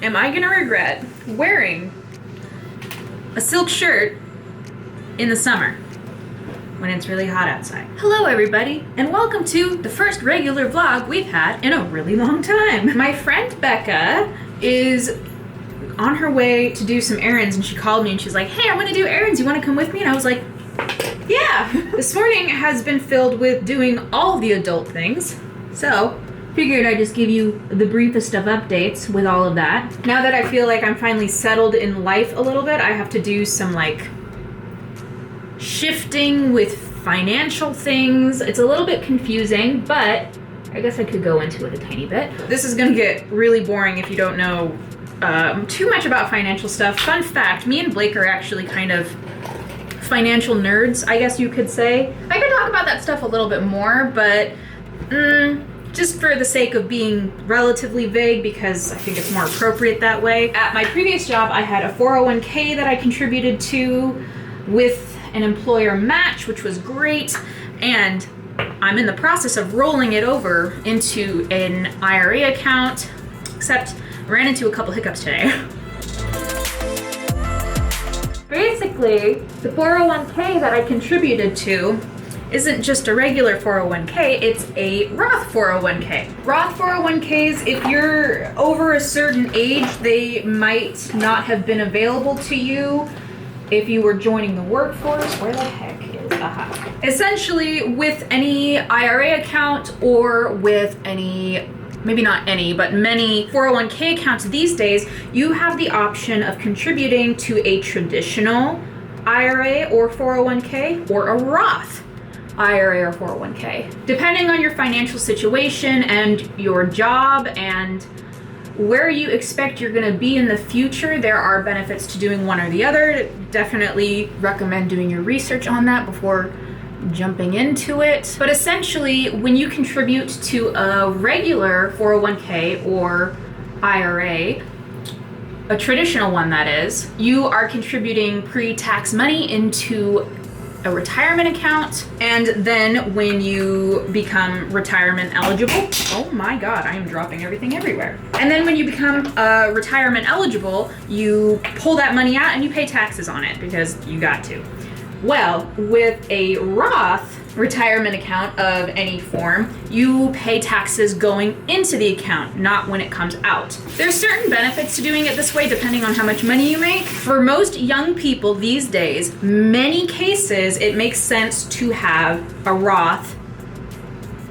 am I gonna regret wearing a silk shirt in the summer when it's really hot outside? Hello everybody, and welcome to the first regular vlog we've had in a really long time. My friend Becca is on her way to do some errands, and she called me and she's like, hey, I'm gonna do errands, you wanna come with me? And I was like, yeah. This morning has been filled with doing all the adult things, so figured I'd just give you the briefest of updates with all of that. Now that I feel like I'm finally settled in life a little bit, I have to do some like shifting with financial things. It's a little bit confusing, but I guess I could go into it a tiny bit. This is gonna get really boring if you don't know too much about financial stuff. Fun fact, me and Blake are actually kind of financial nerds, I guess you could say. I could talk about that stuff a little bit more, but just for the sake of being relatively vague, because I think it's more appropriate that way. At my previous job, I had a 401k that I contributed to with an employer match, which was great, and I'm in the process of rolling it over into an IRA account, except I ran into a couple hiccups today. Basically, the 401k that I contributed to isn't just a regular 401k, it's a Roth 401k. Roth 401ks, if you're over a certain age, they might not have been available to you if you were joining the workforce. Where the heck is aha? Essentially, with any IRA account or with any, maybe not any, but many 401k accounts these days, you have the option of contributing to a traditional IRA or 401k or a Roth IRA or 401k. Depending on your financial situation and your job and where you expect you're gonna be in the future, there are benefits to doing one or the other. Definitely recommend doing your research on that before jumping into it. But essentially, when you contribute to a regular 401k or IRA, a traditional one that is, you are contributing pre-tax money into a retirement account, and then when you become retirement eligible, oh my god, I am dropping everything everywhere. And then when you become retirement eligible, you pull that money out and you pay taxes on it because you got to. Well, with a Roth retirement account of any form, you pay taxes going into the account, not when it comes out. There's certain benefits to doing it this way depending on how much money you make. For most young people these days, many cases, it makes sense to have a Roth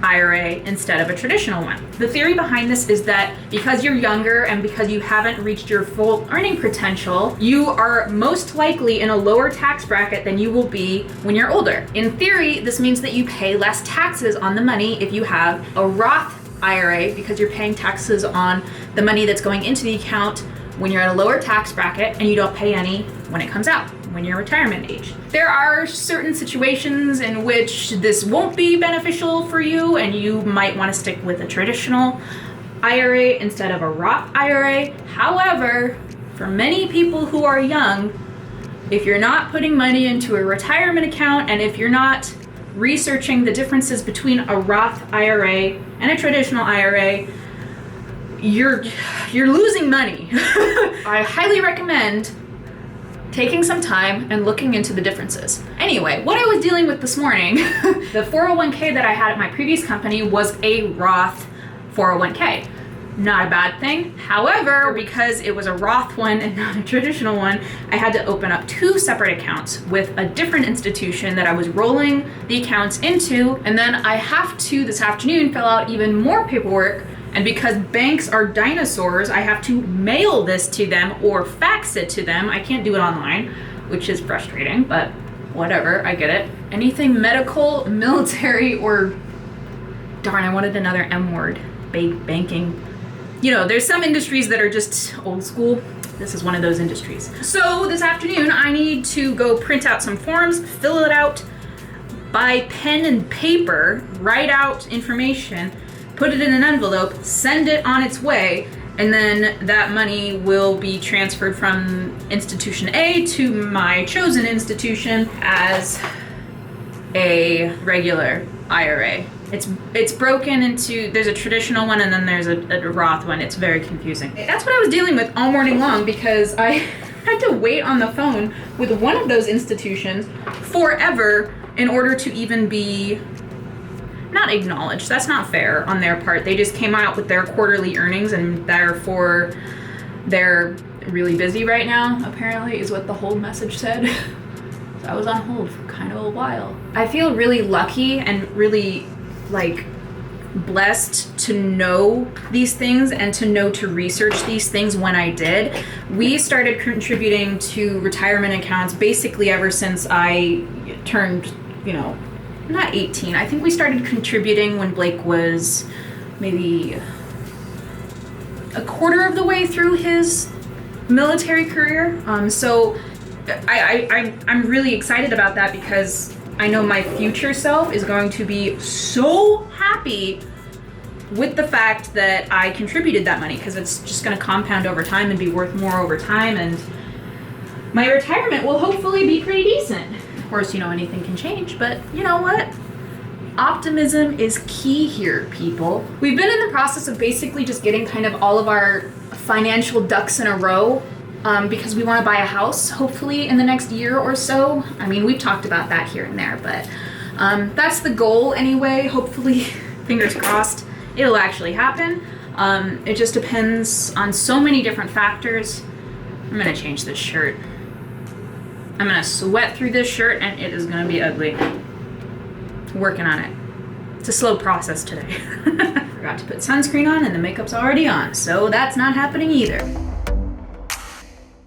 IRA instead of a traditional one. The theory behind this is that because you're younger and because you haven't reached your full earning potential, you are most likely in a lower tax bracket than you will be when you're older. In theory, this means that you pay less taxes on the money if you have a Roth IRA because you're paying taxes on the money that's going into the account when you're at a lower tax bracket, and you don't pay any when it comes out, when you're retirement age. There are certain situations in which this won't be beneficial for you, and you might want to stick with a traditional IRA instead of a Roth IRA. However, for many people who are young, if you're not putting money into a retirement account, and if you're not researching the differences between a Roth IRA and a traditional IRA, you're losing money. I highly recommend taking some time and looking into the differences. Anyway, what I was dealing with this morning, the 401k that I had at my previous company was a Roth 401k. Not a bad thing. However, because it was a Roth one and not a traditional one, I had to open up two separate accounts with a different institution that I was rolling the accounts into, and then I have to, this afternoon, fill out even more paperwork. And because banks are dinosaurs, I have to mail this to them or fax it to them. I can't do it online, which is frustrating, but whatever, I get it. Anything medical, military, or darn, I wanted another M word, banking. You know, there's some industries that are just old school. This is one of those industries. So this afternoon, I need to go print out some forms, fill it out by pen and paper, write out information, put it in an envelope, send it on its way, and then that money will be transferred from institution A to my chosen institution as a regular IRA It's broken into, there's a traditional one and then there's a Roth one. It's very confusing. That's what I was dealing with all morning long because I had to wait on the phone with one of those institutions forever in order to even be, not acknowledged, that's not fair on their part. They just came out with their quarterly earnings and therefore they're really busy right now, apparently, is what the hold message said. So I was on hold for kind of a while. I feel really lucky and really like blessed to know these things and to know to research these things when I did. We started contributing to retirement accounts basically ever since I turned, you know, not 18. I think we started contributing when Blake was maybe a quarter of the way through his military career. So I'm really excited about that because I know my future self is going to be so happy with the fact that I contributed that money because it's just going to compound over time and be worth more over time, and my retirement will hopefully be pretty decent. Of course, you know, anything can change, but you know what? Optimism is key here, people. We've been in the process of basically just getting kind of all of our financial ducks in a row because we want to buy a house, hopefully in the next year or so. I mean, we've talked about that here and there, but that's the goal anyway. Hopefully, fingers crossed, it'll actually happen. It just depends on so many different factors. I'm gonna change this shirt. I'm gonna sweat through this shirt and it is gonna be ugly. Working on it. It's a slow process today. Forgot to put sunscreen on and the makeup's already on, so that's not happening either.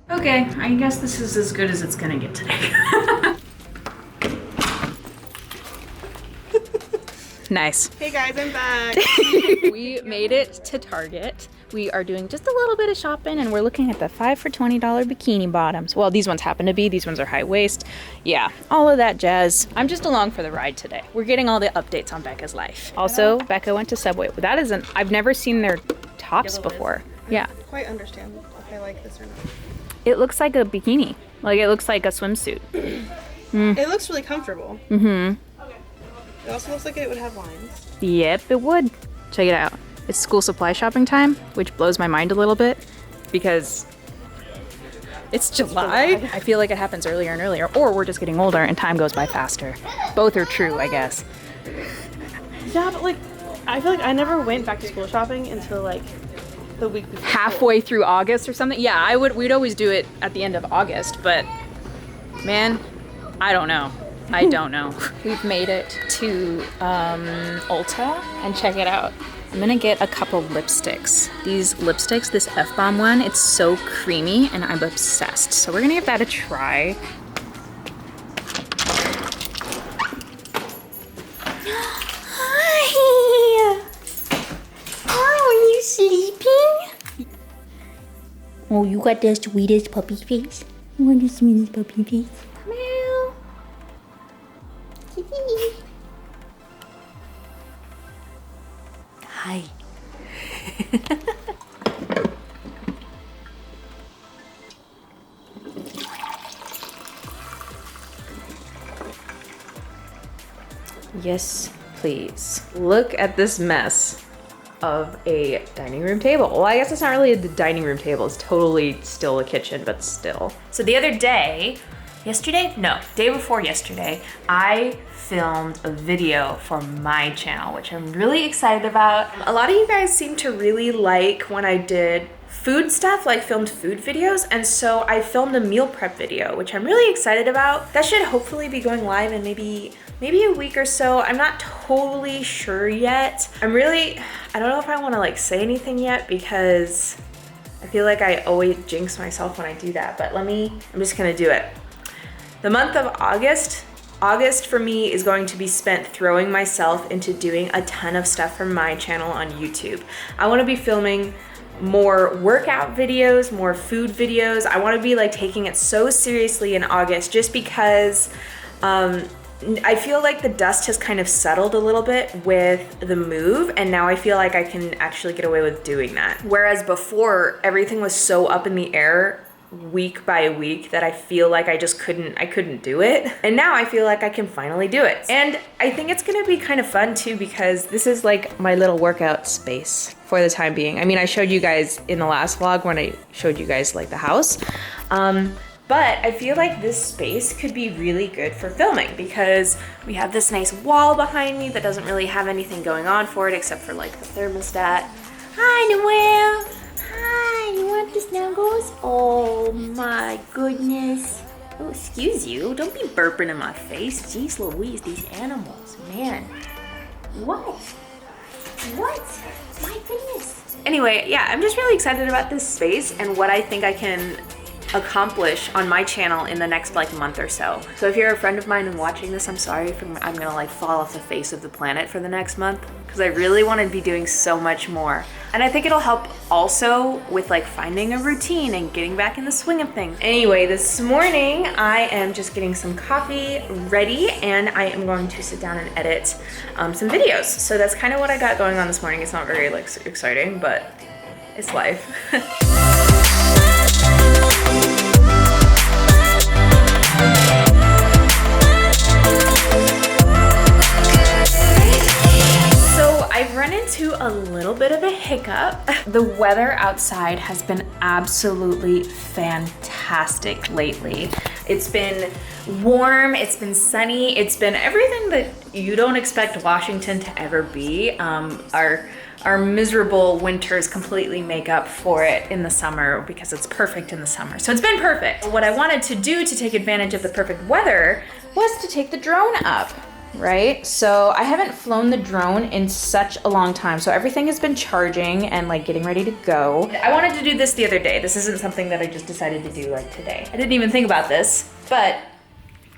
Okay, I guess this is as good as it's gonna get today. Nice. Hey guys, I'm back. We made it to Target. We are doing just a little bit of shopping and we're looking at the 5 for $20 bikini bottoms. Well, these ones happen to be. These ones are high waist. Yeah, all of that jazz. I'm just along for the ride today. We're getting all the updates on Becca's life. Also, Becca went to Subway. That isn't, I've never seen their tops before. Yeah. Quite understand if I like this or not. It looks like a bikini. Like it looks like a swimsuit. It looks really comfortable. Mm-hmm. It also looks like it would have lines. Yep, it would. Check it out. It's school supply shopping time, which blows my mind a little bit because it's July. I feel like it happens earlier and earlier, or we're just getting older and time goes by faster. Both are true, I guess. Yeah, but like, I feel like I never went back to school shopping until like the week before. Halfway through August or something? Yeah, we'd always do it at the end of August, but man, I don't know. I don't know. We've made it to Ulta and check it out. I'm gonna get a couple lipsticks. These lipsticks, this F-Bomb one, it's so creamy and I'm obsessed. So we're gonna give that a try. Hi! Are you sleeping? Oh, you got the sweetest puppy face. You want the sweetest puppy face? Meow. Hi. Yes, please. Look at this mess of a dining room table. Well, I guess it's not really the dining room table. It's totally still a kitchen, but still. So the other day, day before yesterday, I filmed a video for my channel, which I'm really excited about. A lot of you guys seem to really like when I did food stuff, like filmed food videos, and so I filmed a meal prep video, which I'm really excited about. That should hopefully be going live in maybe a week or so. I'm not totally sure yet. I don't know if I want to like say anything yet because I feel like I always jinx myself when I do that, but I'm just gonna do it. The month of August for me is going to be spent throwing myself into doing a ton of stuff for my channel on YouTube. I want to be filming more workout videos, more food videos. I want to be like taking it so seriously in August just because I feel like the dust has kind of settled a little bit with the move, and now I feel like I can actually get away with doing that. Whereas before, everything was so up in the air week by week that I feel like I couldn't do it. And now I feel like I can finally do it. And I think it's gonna be kind of fun too, because this is like my little workout space for the time being. I mean, I showed you guys in the last vlog when I showed you guys like the house. But I feel like this space could be really good for filming because we have this nice wall behind me that doesn't really have anything going on for it except for like the thermostat. Hi, Noelle. Hi, you want the snuggles? Oh my goodness. Oh, excuse you. Don't be burping in my face. Jeez Louise, these animals, man. What? What? My goodness. Anyway, yeah, I'm just really excited about this space and what I think I can accomplish on my channel in the next like month or so. So if you're a friend of mine and watching this, I'm sorry if I'm gonna like fall off the face of the planet for the next month, because I really want to be doing so much more. And I think it'll help also with like finding a routine and getting back in the swing of things. Anyway, this morning I am just getting some coffee ready and I am going to sit down and edit some videos. So that's kind of what I got going on this morning. It's not very like exciting, but it's life. I've run into a little bit of a hiccup. The weather outside has been absolutely fantastic lately. It's been warm, it's been sunny, it's been everything that you don't expect Washington to ever be. Our miserable winters completely make up for it in the summer because it's perfect in the summer. So it's been perfect. What I wanted to do to take advantage of the perfect weather was to take the drone up. Right? So I haven't flown the drone in such a long time. So everything has been charging and like getting ready to go. I wanted to do this the other day. This isn't something that I just decided to do like today. I didn't even think about this, but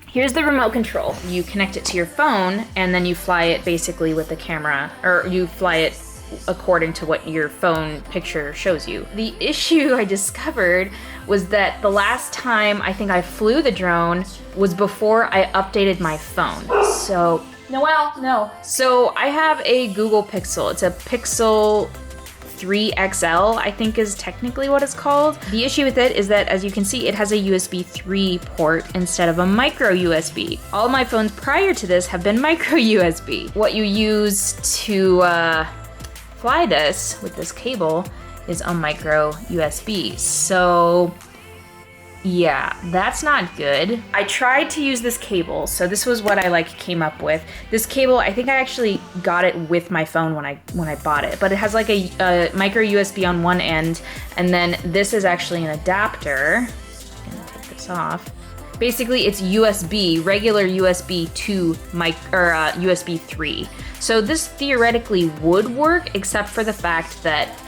here's the remote control. You connect it to your phone and then you fly it basically with the camera, or you fly it according to what your phone picture shows you. The issue I discovered was that the last time I think I flew the drone was before I updated my phone. So, Noelle, no. So I have a Google Pixel. It's a Pixel 3 XL, I think is technically what it's called. The issue with it is that, as you can see, it has a USB 3 port instead of a micro USB. All my phones prior to this have been micro USB. What you use to fly this with this cable is a micro USB. So yeah, that's not good. I tried to use this cable. So this was what I like came up with. This cable, I think I actually got it with my phone when I bought it, but it has like a micro USB on one end, and then this is actually an adapter. I'm gonna take this off. Basically, it's USB, regular USB to USB 3. So this theoretically would work, except for the fact that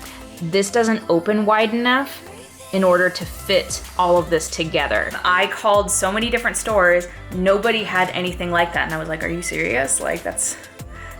this doesn't open wide enough in order to fit all of this together. I called so many different stores, nobody had anything like that. And I was like, are you serious? Like, that's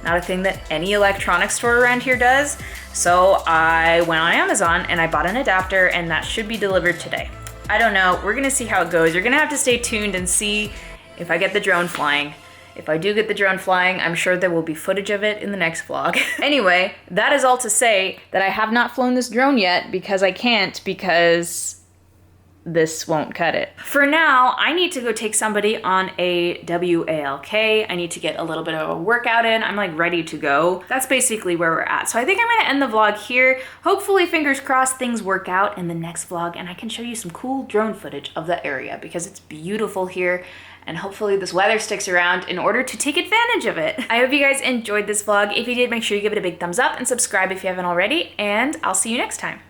not a thing that any electronics store around here does. So I went on Amazon and I bought an adapter, and that should be delivered today. I don't know, we're gonna see how it goes. You're gonna have to stay tuned and see if I get the drone flying. If I do get the drone flying, I'm sure there will be footage of it in the next vlog. Anyway, that is all to say that I have not flown this drone yet because I can't, because this won't cut it. For now, I need to go take somebody on a WALK. I need to get a little bit of a workout in. I'm like ready to go. That's basically where we're at. So I think I'm gonna end the vlog here. Hopefully, fingers crossed, things work out in the next vlog and I can show you some cool drone footage of the area because it's beautiful here. And hopefully this weather sticks around in order to take advantage of it. I hope you guys enjoyed this vlog. If you did, make sure you give it a big thumbs up and subscribe if you haven't already. And I'll see you next time.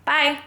Bye.